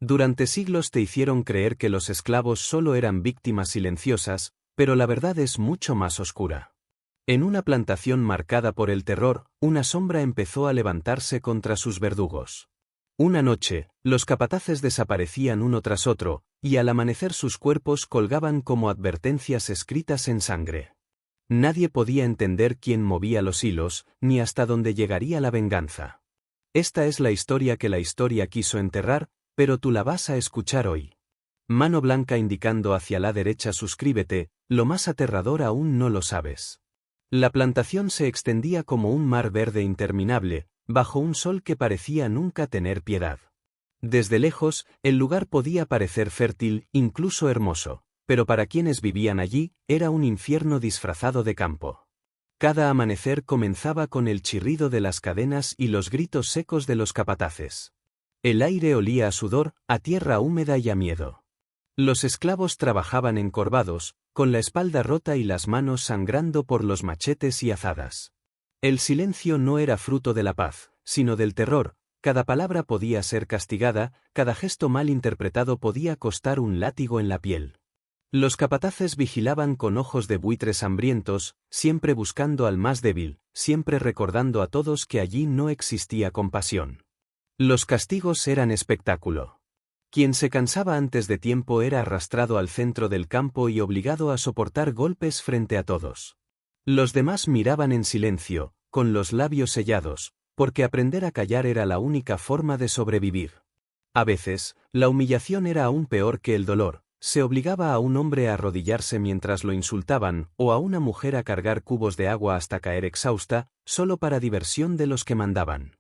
Durante siglos te hicieron creer que los esclavos solo eran víctimas silenciosas, pero la verdad es mucho más oscura. En una plantación marcada por el terror, una sombra empezó a levantarse contra sus verdugos. Una noche, los capataces desaparecían uno tras otro, y al amanecer sus cuerpos colgaban como advertencias escritas en sangre. Nadie podía entender quién movía los hilos, ni hasta dónde llegaría la venganza. Esta es la historia que la historia quiso enterrar, pero tú la vas a escuchar hoy. Mano blanca indicando hacia la derecha. Suscríbete, lo más aterrador aún no lo sabes. La plantación se extendía como un mar verde interminable, bajo un sol que parecía nunca tener piedad. Desde lejos, el lugar podía parecer fértil, incluso hermoso, pero para quienes vivían allí, era un infierno disfrazado de campo. Cada amanecer comenzaba con el chirrido de las cadenas y los gritos secos de los capataces. El aire olía a sudor, a tierra húmeda y a miedo. Los esclavos trabajaban encorvados, con la espalda rota y las manos sangrando por los machetes y azadas. El silencio no era fruto de la paz, sino del terror. Cada palabra podía ser castigada, cada gesto mal interpretado podía costar un látigo en la piel. Los capataces vigilaban con ojos de buitres hambrientos, siempre buscando al más débil, siempre recordando a todos que allí no existía compasión. Los castigos eran espectáculo. Quien se cansaba antes de tiempo era arrastrado al centro del campo y obligado a soportar golpes frente a todos. Los demás miraban en silencio, con los labios sellados, porque aprender a callar era la única forma de sobrevivir. A veces, la humillación era aún peor que el dolor. Se obligaba a un hombre a arrodillarse mientras lo insultaban, o a una mujer a cargar cubos de agua hasta caer exhausta, solo para diversión de los que mandaban.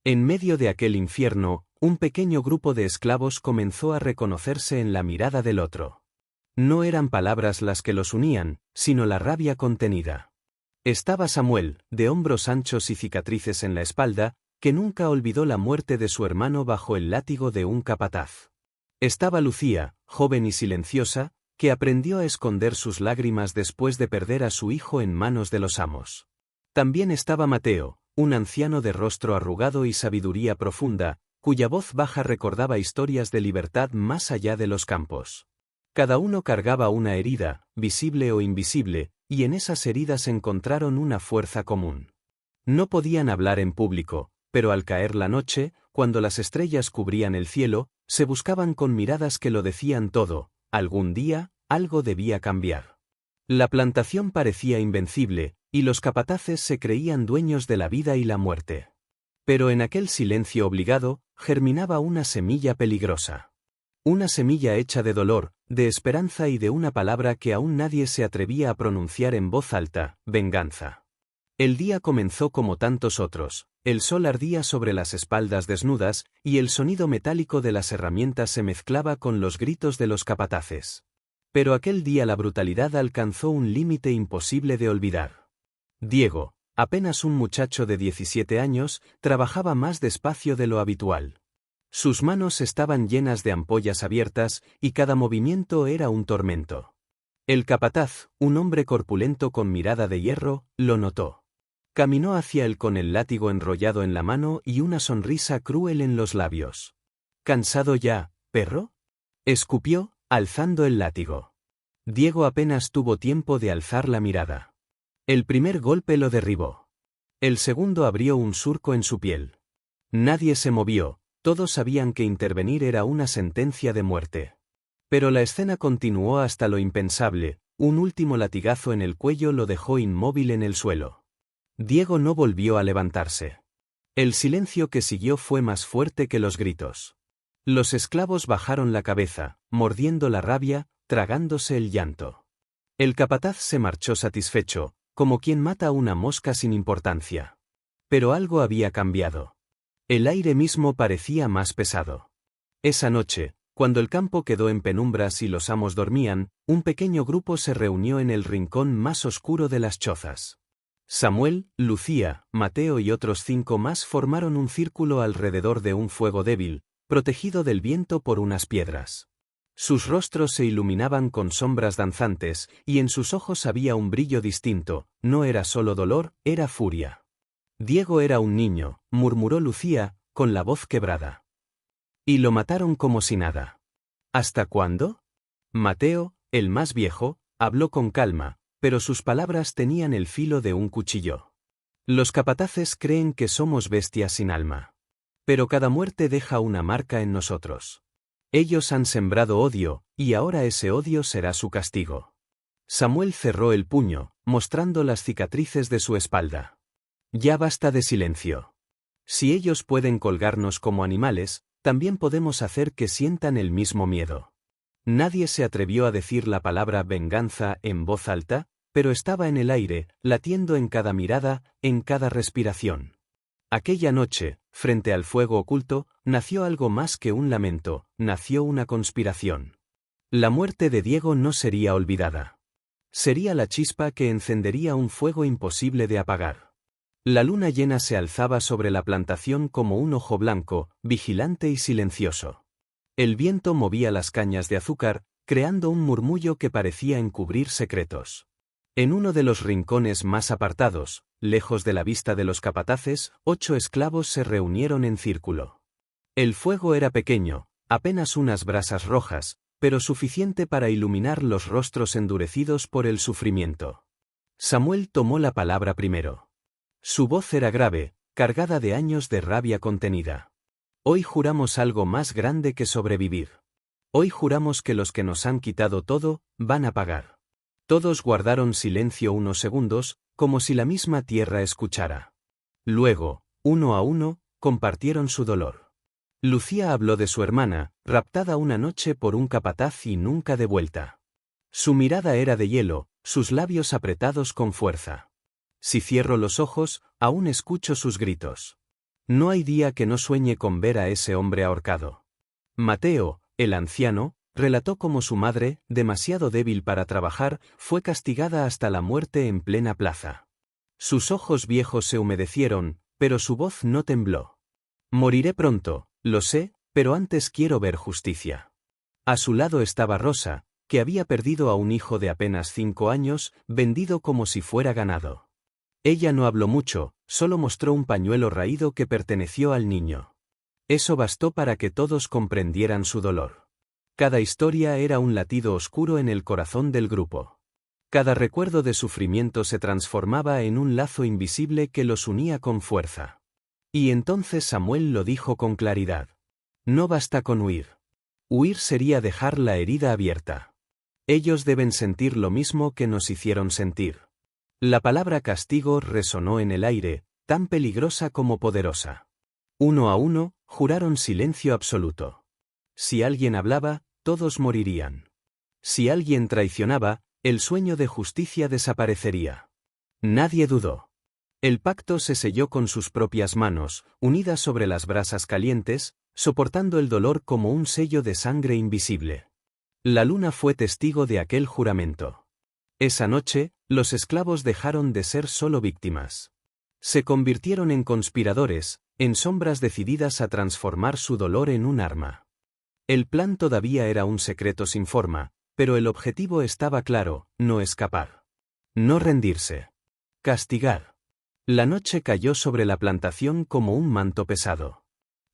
En medio de aquel infierno, un pequeño grupo de esclavos comenzó a reconocerse en la mirada del otro. No eran palabras las que los unían, sino la rabia contenida. Estaba Samuel, de hombros anchos y cicatrices en la espalda, que nunca olvidó la muerte de su hermano bajo el látigo de un capataz. Estaba Lucía, joven y silenciosa, que aprendió a esconder sus lágrimas después de perder a su hijo en manos de los amos. También estaba Mateo, un anciano de rostro arrugado y sabiduría profunda, cuya voz baja recordaba historias de libertad más allá de los campos. Cada uno cargaba una herida, visible o invisible, y en esas heridas encontraron una fuerza común. No podían hablar en público, pero al caer la noche, cuando las estrellas cubrían el cielo, se buscaban con miradas que lo decían todo: algún día, algo debía cambiar. La plantación parecía invencible, y los capataces se creían dueños de la vida y la muerte. Pero en aquel silencio obligado, germinaba una semilla peligrosa. Una semilla hecha de dolor, de esperanza y de una palabra que aún nadie se atrevía a pronunciar en voz alta: venganza. El día comenzó como tantos otros, el sol ardía sobre las espaldas desnudas, y el sonido metálico de las herramientas se mezclaba con los gritos de los capataces. Pero aquel día la brutalidad alcanzó un límite imposible de olvidar. Diego, apenas un muchacho de 17 años, trabajaba más despacio de lo habitual. Sus manos estaban llenas de ampollas abiertas, y cada movimiento era un tormento. El capataz, un hombre corpulento con mirada de hierro, lo notó. Caminó hacia él con el látigo enrollado en la mano y una sonrisa cruel en los labios. ¿Cansado ya, perro?, escupió, alzando el látigo. Diego apenas tuvo tiempo de alzar la mirada. El primer golpe lo derribó. El segundo abrió un surco en su piel. Nadie se movió, todos sabían que intervenir era una sentencia de muerte. Pero la escena continuó hasta lo impensable: un último latigazo en el cuello lo dejó inmóvil en el suelo. Diego no volvió a levantarse. El silencio que siguió fue más fuerte que los gritos. Los esclavos bajaron la cabeza, mordiendo la rabia, tragándose el llanto. El capataz se marchó satisfecho, como quien mata a una mosca sin importancia. Pero algo había cambiado. El aire mismo parecía más pesado. Esa noche, cuando el campo quedó en penumbras y los amos dormían, un pequeño grupo se reunió en el rincón más oscuro de las chozas. Samuel, Lucía, Mateo y otros 5 más formaron un círculo alrededor de un fuego débil, protegido del viento por unas piedras. Sus rostros se iluminaban con sombras danzantes, y en sus ojos había un brillo distinto: no era solo dolor, era furia. Diego era un niño, murmuró Lucía, con la voz quebrada. Y lo mataron como si nada. ¿Hasta cuándo? Mateo, el más viejo, habló con calma, pero sus palabras tenían el filo de un cuchillo. Los capataces creen que somos bestias sin alma. Pero cada muerte deja una marca en nosotros. Ellos han sembrado odio, y ahora ese odio será su castigo. Samuel cerró el puño, mostrando las cicatrices de su espalda. Ya basta de silencio. Si ellos pueden colgarnos como animales, también podemos hacer que sientan el mismo miedo. Nadie se atrevió a decir la palabra venganza en voz alta, pero estaba en el aire, latiendo en cada mirada, en cada respiración. Aquella noche, frente al fuego oculto, nació algo más que un lamento, nació una conspiración. La muerte de Diego no sería olvidada. Sería la chispa que encendería un fuego imposible de apagar. La luna llena se alzaba sobre la plantación como un ojo blanco, vigilante y silencioso. El viento movía las cañas de azúcar, creando un murmullo que parecía encubrir secretos. En uno de los rincones más apartados, lejos de la vista de los capataces, 8 esclavos se reunieron en círculo. El fuego era pequeño, apenas unas brasas rojas, pero suficiente para iluminar los rostros endurecidos por el sufrimiento. Samuel tomó la palabra primero. Su voz era grave, cargada de años de rabia contenida. Hoy juramos algo más grande que sobrevivir. Hoy juramos que los que nos han quitado todo, van a pagar. Todos guardaron silencio unos segundos, como si la misma tierra escuchara. Luego, uno a uno, compartieron su dolor. Lucía habló de su hermana, raptada una noche por un capataz y nunca devuelta. Su mirada era de hielo, sus labios apretados con fuerza. Si cierro los ojos, aún escucho sus gritos. No hay día que no sueñe con ver a ese hombre ahorcado. Mateo, el anciano, relató cómo su madre, demasiado débil para trabajar, fue castigada hasta la muerte en plena plaza. Sus ojos viejos se humedecieron, pero su voz no tembló. Moriré pronto, lo sé, pero antes quiero ver justicia. A su lado estaba Rosa, que había perdido a un hijo de apenas 5 años, vendido como si fuera ganado. Ella no habló mucho, solo mostró un pañuelo raído que perteneció al niño. Eso bastó para que todos comprendieran su dolor. Cada historia era un latido oscuro en el corazón del grupo. Cada recuerdo de sufrimiento se transformaba en un lazo invisible que los unía con fuerza. Y entonces Samuel lo dijo con claridad. No basta con huir. Huir sería dejar la herida abierta. Ellos deben sentir lo mismo que nos hicieron sentir. La palabra castigo resonó en el aire, tan peligrosa como poderosa. Uno a uno, juraron silencio absoluto. Si alguien hablaba, todos morirían. Si alguien traicionaba, el sueño de justicia desaparecería. Nadie dudó. El pacto se selló con sus propias manos, unidas sobre las brasas calientes, soportando el dolor como un sello de sangre invisible. La luna fue testigo de aquel juramento. Esa noche, los esclavos dejaron de ser solo víctimas. Se convirtieron en conspiradores, en sombras decididas a transformar su dolor en un arma. El plan todavía era un secreto sin forma, pero el objetivo estaba claro: no escapar. No rendirse. Castigar. La noche cayó sobre la plantación como un manto pesado.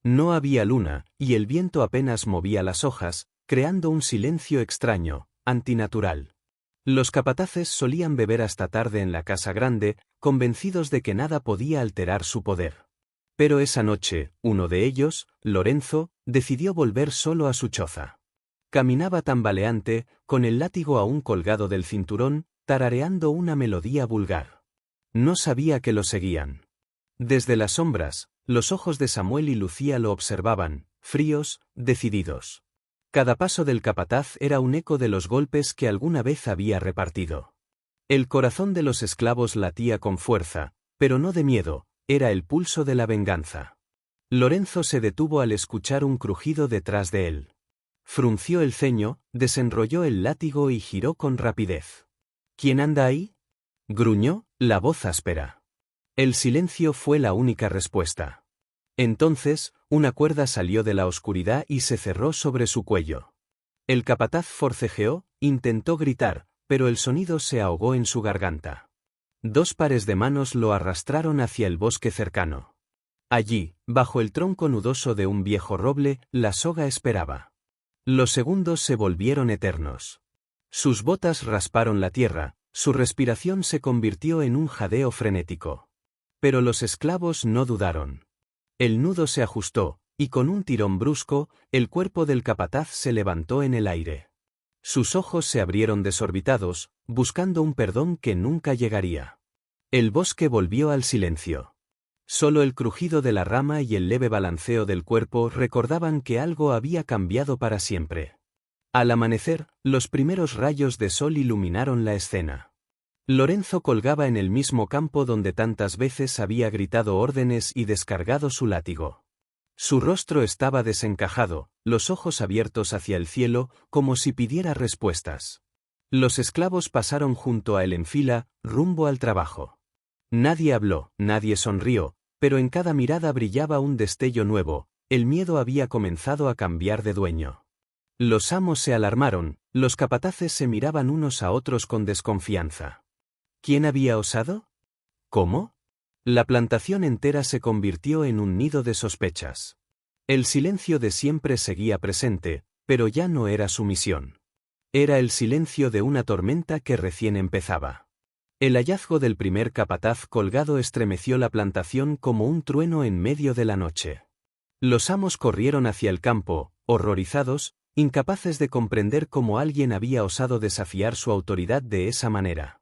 No había luna, y el viento apenas movía las hojas, creando un silencio extraño, antinatural. Los capataces solían beber hasta tarde en la casa grande, convencidos de que nada podía alterar su poder. Pero esa noche, uno de ellos, Lorenzo, decidió volver solo a su choza. Caminaba tambaleante, con el látigo aún colgado del cinturón, tarareando una melodía vulgar. No sabía que lo seguían. Desde las sombras, los ojos de Samuel y Lucía lo observaban, fríos, decididos. Cada paso del capataz era un eco de los golpes que alguna vez había repartido. El corazón de los esclavos latía con fuerza, pero no de miedo, era el pulso de la venganza. Lorenzo se detuvo al escuchar un crujido detrás de él. Frunció el ceño, desenrolló el látigo y giró con rapidez. ¿Quién anda ahí?, gruñó, la voz áspera. El silencio fue la única respuesta. Entonces, una cuerda salió de la oscuridad y se cerró sobre su cuello. El capataz forcejeó, intentó gritar, pero el sonido se ahogó en su garganta. 2 pares de manos lo arrastraron hacia el bosque cercano. Allí, Bajo el tronco nudoso de un viejo roble, la soga esperaba. Los segundos se volvieron eternos. Sus botas rasparon la tierra, su respiración se convirtió en un jadeo frenético. Pero los esclavos no dudaron. El nudo se ajustó, y con un tirón brusco, el cuerpo del capataz se levantó en el aire. Sus ojos se abrieron desorbitados, buscando un perdón que nunca llegaría. El bosque volvió al silencio. Solo el crujido de la rama y el leve balanceo del cuerpo recordaban que algo había cambiado para siempre. Al amanecer, los primeros rayos de sol iluminaron la escena. Lorenzo colgaba en el mismo campo donde tantas veces había gritado órdenes y descargado su látigo. Su rostro estaba desencajado, los ojos abiertos hacia el cielo, como si pidiera respuestas. Los esclavos pasaron junto a él en fila, rumbo al trabajo. Nadie habló, nadie sonrió, pero en cada mirada brillaba un destello nuevo, el miedo había comenzado a cambiar de dueño. Los amos se alarmaron, los capataces se miraban unos a otros con desconfianza. ¿Quién había osado? ¿Cómo? La plantación entera se convirtió en un nido de sospechas. El silencio de siempre seguía presente, pero ya no era su misión. Era el silencio de una tormenta que recién empezaba. El hallazgo del primer capataz colgado estremeció la plantación como un trueno en medio de la noche. Los amos corrieron hacia el campo, horrorizados, incapaces de comprender cómo alguien había osado desafiar su autoridad de esa manera.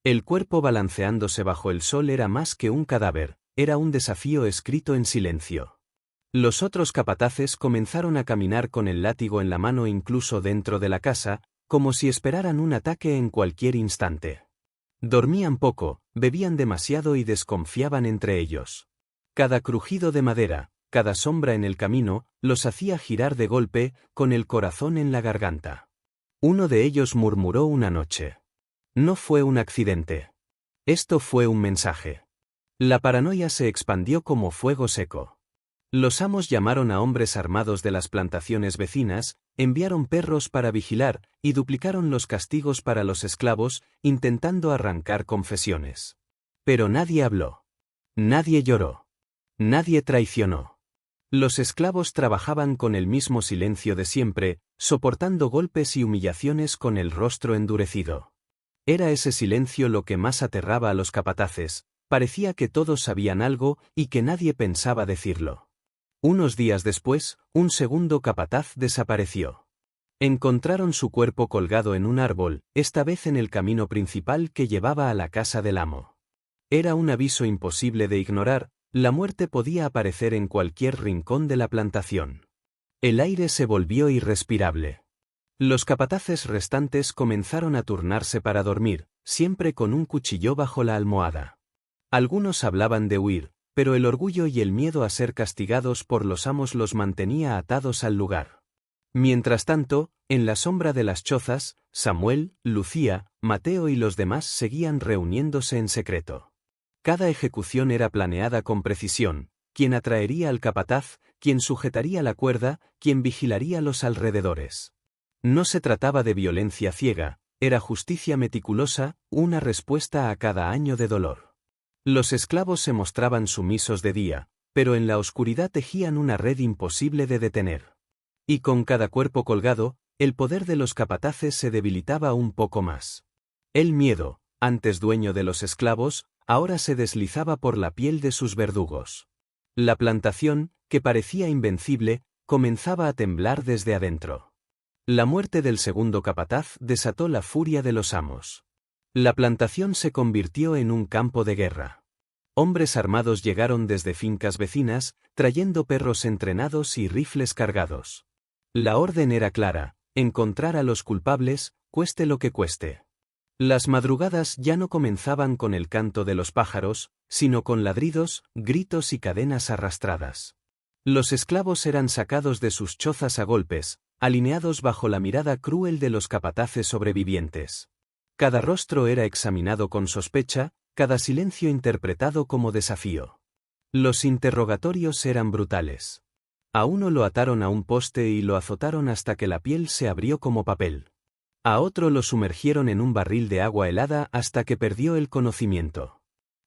El cuerpo balanceándose bajo el sol era más que un cadáver, era un desafío escrito en silencio. Los otros capataces comenzaron a caminar con el látigo en la mano incluso dentro de la casa, como si esperaran un ataque en cualquier instante. Dormían poco, bebían demasiado y desconfiaban entre ellos. Cada crujido de madera, cada sombra en el camino, los hacía girar de golpe, con el corazón en la garganta. Uno de ellos murmuró una noche. No fue un accidente. Esto fue un mensaje. La paranoia se expandió como fuego seco. Los amos llamaron a hombres armados de las plantaciones vecinas, enviaron perros para vigilar y duplicaron los castigos para los esclavos, intentando arrancar confesiones. Pero nadie habló. Nadie lloró. Nadie traicionó. Los esclavos trabajaban con el mismo silencio de siempre, soportando golpes y humillaciones con el rostro endurecido. Era ese silencio lo que más aterraba a los capataces, parecía que todos sabían algo y que nadie pensaba decirlo. Unos días después, un segundo capataz desapareció. Encontraron su cuerpo colgado en un árbol, esta vez en el camino principal que llevaba a la casa del amo. Era un aviso imposible de ignorar, la muerte podía aparecer en cualquier rincón de la plantación. El aire se volvió irrespirable. Los capataces restantes comenzaron a turnarse para dormir, siempre con un cuchillo bajo la almohada. Algunos hablaban de huir, pero el orgullo y el miedo a ser castigados por los amos los mantenía atados al lugar. Mientras tanto, en la sombra de las chozas, Samuel, Lucía, Mateo y los demás seguían reuniéndose en secreto. Cada ejecución era planeada con precisión, quién atraería al capataz, quién sujetaría la cuerda, quién vigilaría los alrededores. No se trataba de violencia ciega, era justicia meticulosa, una respuesta a cada año de dolor. Los esclavos se mostraban sumisos de día, pero en la oscuridad tejían una red imposible de detener. Y con cada cuerpo colgado, el poder de los capataces se debilitaba un poco más. El miedo, antes dueño de los esclavos, ahora se deslizaba por la piel de sus verdugos. La plantación, que parecía invencible, comenzaba a temblar desde adentro. La muerte del segundo capataz desató la furia de los amos. La plantación se convirtió en un campo de guerra. Hombres armados llegaron desde fincas vecinas, trayendo perros entrenados y rifles cargados. La orden era clara: encontrar a los culpables, cueste lo que cueste. Las madrugadas ya no comenzaban con el canto de los pájaros, sino con ladridos, gritos y cadenas arrastradas. Los esclavos eran sacados de sus chozas a golpes, alineados bajo la mirada cruel de los capataces sobrevivientes. Cada rostro era examinado con sospecha, cada silencio interpretado como desafío. Los interrogatorios eran brutales. A uno lo ataron a un poste y lo azotaron hasta que la piel se abrió como papel. A otro lo sumergieron en un barril de agua helada hasta que perdió el conocimiento.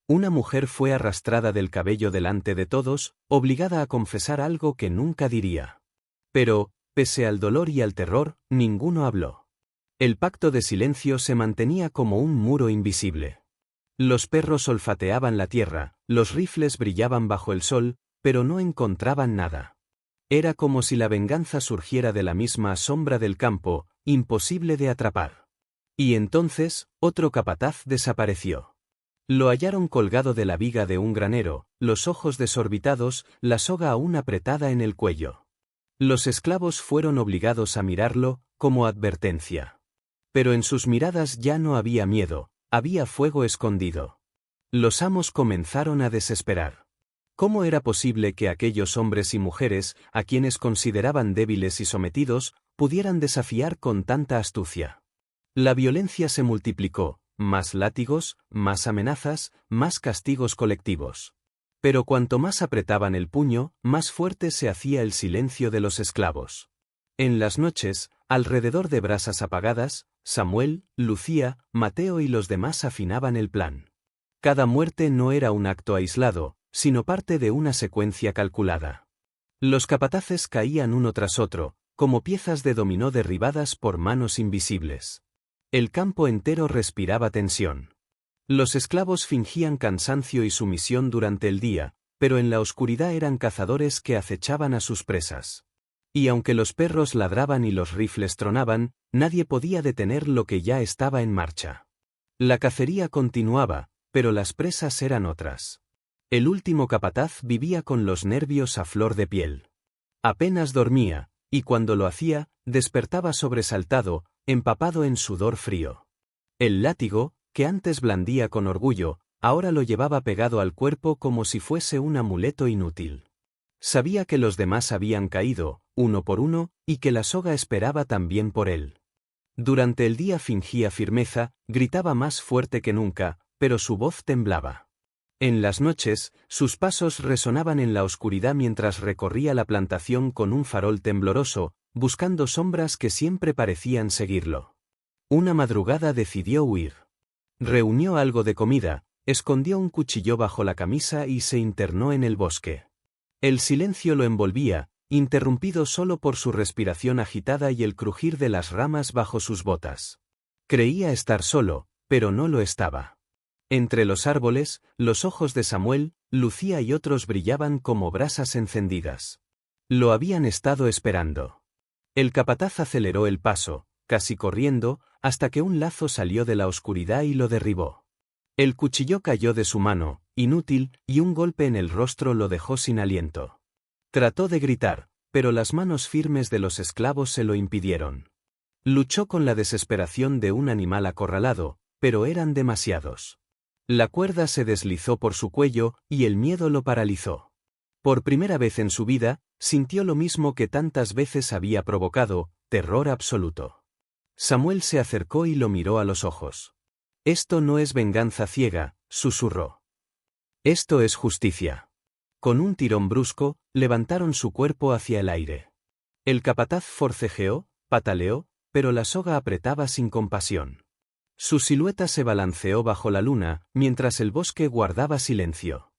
Una mujer fue arrastrada del cabello delante de todos, obligada a confesar algo que nunca diría. Pero, pese al dolor y al terror, ninguno habló. El pacto de silencio se mantenía como un muro invisible. Los perros olfateaban la tierra, los rifles brillaban bajo el sol, pero no encontraban nada. Era como si la venganza surgiera de la misma sombra del campo, imposible de atrapar. Y entonces, otro capataz desapareció. Lo hallaron colgado de la viga de un granero, los ojos desorbitados, la soga aún apretada en el cuello. Los esclavos fueron obligados a mirarlo, como advertencia. Pero en sus miradas ya no había miedo, había fuego escondido. Los amos comenzaron a desesperar. ¿Cómo era posible que aquellos hombres y mujeres, a quienes consideraban débiles y sometidos, pudieran desafiar con tanta astucia? La violencia se multiplicó, más látigos, más amenazas, más castigos colectivos. Pero cuanto más apretaban el puño, más fuerte se hacía el silencio de los esclavos. En las noches, alrededor de brasas apagadas, Samuel, Lucía, Mateo y los demás afinaban el plan. Cada muerte no era un acto aislado, sino parte de una secuencia calculada. Los capataces caían uno tras otro, como piezas de dominó derribadas por manos invisibles. El campo entero respiraba tensión. Los esclavos fingían cansancio y sumisión durante el día, pero en la oscuridad eran cazadores que acechaban a sus presas. Y aunque los perros ladraban y los rifles tronaban, nadie podía detener lo que ya estaba en marcha. La cacería continuaba, pero las presas eran otras. El último capataz vivía con los nervios a flor de piel. Apenas dormía, y cuando lo hacía, despertaba sobresaltado, empapado en sudor frío. El látigo, que antes blandía con orgullo, ahora lo llevaba pegado al cuerpo como si fuese un amuleto inútil. Sabía que los demás habían caído, uno por uno, y que la soga esperaba también por él. Durante el día fingía firmeza, gritaba más fuerte que nunca, pero su voz temblaba. En las noches, sus pasos resonaban en la oscuridad mientras recorría la plantación con un farol tembloroso, buscando sombras que siempre parecían seguirlo. Una madrugada decidió huir. Reunió algo de comida, escondió un cuchillo bajo la camisa y se internó en el bosque. El silencio lo envolvía, interrumpido solo por su respiración agitada y el crujir de las ramas bajo sus botas. Creía estar solo, pero no lo estaba. Entre los árboles, los ojos de Samuel, Lucía y otros brillaban como brasas encendidas. Lo habían estado esperando. El capataz aceleró el paso, casi corriendo, hasta que un lazo salió de la oscuridad y lo derribó. El cuchillo cayó de su mano, inútil, y un golpe en el rostro lo dejó sin aliento. Trató de gritar, pero las manos firmes de los esclavos se lo impidieron. Luchó con la desesperación de un animal acorralado, pero eran demasiados. La cuerda se deslizó por su cuello, y el miedo lo paralizó. Por primera vez en su vida, sintió lo mismo que tantas veces había provocado, terror absoluto. Samuel se acercó y lo miró a los ojos. «Esto no es venganza ciega», susurró. «Esto es justicia». Con un tirón brusco, levantaron su cuerpo hacia el aire. El capataz forcejeó, pataleó, pero la soga apretaba sin compasión. Su silueta se balanceó bajo la luna, mientras el bosque guardaba silencio.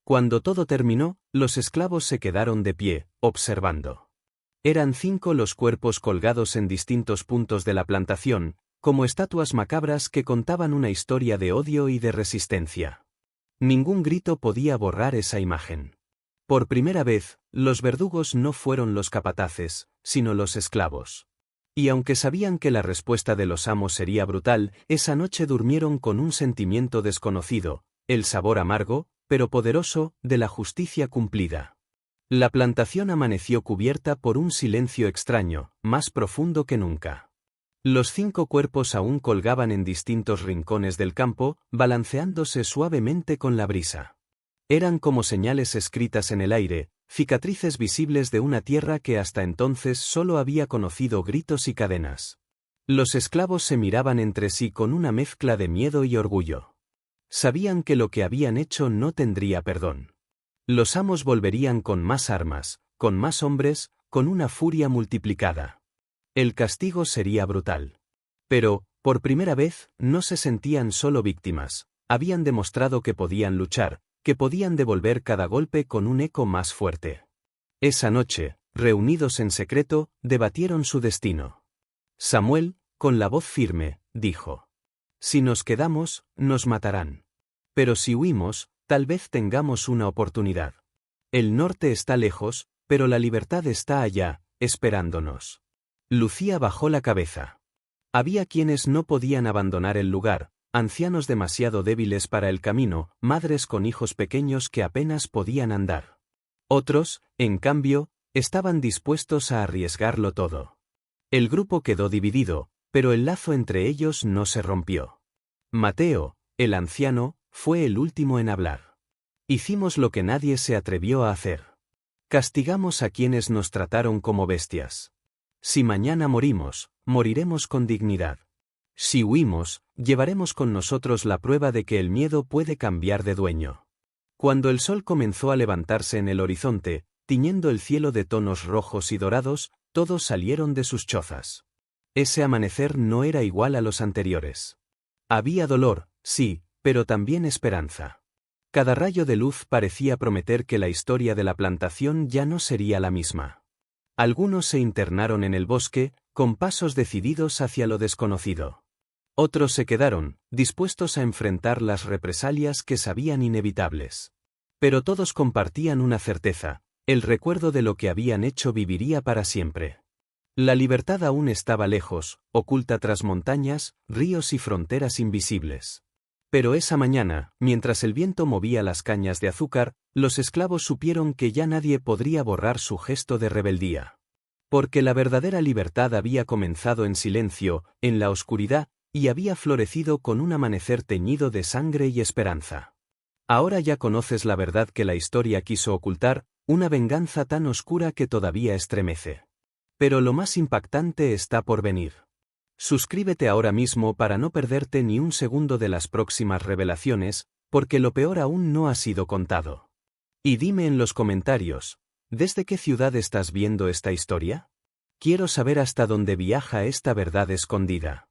Cuando todo terminó, los esclavos se quedaron de pie, observando. Eran 5 los cuerpos colgados en distintos puntos de la plantación, como estatuas macabras que contaban una historia de odio y de resistencia. Ningún grito podía borrar esa imagen. Por primera vez, los verdugos no fueron los capataces, sino los esclavos. Y aunque sabían que la respuesta de los amos sería brutal, esa noche durmieron con un sentimiento desconocido, el sabor amargo, pero poderoso, de la justicia cumplida. La plantación amaneció cubierta por un silencio extraño, más profundo que nunca. Los 5 cuerpos aún colgaban en distintos rincones del campo, balanceándose suavemente con la brisa. Eran como señales escritas en el aire, cicatrices visibles de una tierra que hasta entonces solo había conocido gritos y cadenas. Los esclavos se miraban entre sí con una mezcla de miedo y orgullo. Sabían que lo que habían hecho no tendría perdón. Los amos volverían con más armas, con más hombres, con una furia multiplicada. El castigo sería brutal. Pero, por primera vez, no se sentían solo víctimas, Habían demostrado que podían luchar, que podían devolver cada golpe con un eco más fuerte. Esa noche, reunidos en secreto, debatieron su destino. Samuel, con la voz firme, dijo: «Si nos quedamos, nos matarán. Pero si huimos, tal vez tengamos una oportunidad. El norte está lejos, pero la libertad está allá, esperándonos». Lucía bajó la cabeza. Había quienes no podían abandonar el lugar, ancianos demasiado débiles para el camino, madres con hijos pequeños que apenas podían andar. Otros, en cambio, estaban dispuestos a arriesgarlo todo. El grupo quedó dividido, pero el lazo entre ellos no se rompió. Mateo, el anciano, fue el último en hablar. Hicimos lo que nadie se atrevió a hacer. Castigamos a quienes nos trataron como bestias. Si mañana morimos, moriremos con dignidad. Si huimos, llevaremos con nosotros la prueba de que el miedo puede cambiar de dueño. Cuando el sol comenzó a levantarse en el horizonte, tiñendo el cielo de tonos rojos y dorados, todos salieron de sus chozas. Ese amanecer no era igual a los anteriores. Había dolor, sí, pero también esperanza. Cada rayo de luz parecía prometer que la historia de la plantación ya no sería la misma. Algunos se internaron en el bosque, con pasos decididos hacia lo desconocido. Otros se quedaron, dispuestos a enfrentar las represalias que sabían inevitables. Pero todos compartían una certeza: el recuerdo de lo que habían hecho viviría para siempre. La libertad aún estaba lejos, oculta tras montañas, ríos y fronteras invisibles. Pero esa mañana, mientras el viento movía las cañas de azúcar, los esclavos supieron que ya nadie podría borrar su gesto de rebeldía. Porque la verdadera libertad había comenzado en silencio, en la oscuridad, y había florecido con un amanecer teñido de sangre y esperanza. Ahora ya conoces la verdad que la historia quiso ocultar, una venganza tan oscura que todavía estremece. Pero lo más impactante está por venir. Suscríbete ahora mismo para no perderte ni un segundo de las próximas revelaciones, porque lo peor aún no ha sido contado. Y dime en los comentarios, ¿desde qué ciudad estás viendo esta historia? Quiero saber hasta dónde viaja esta verdad escondida.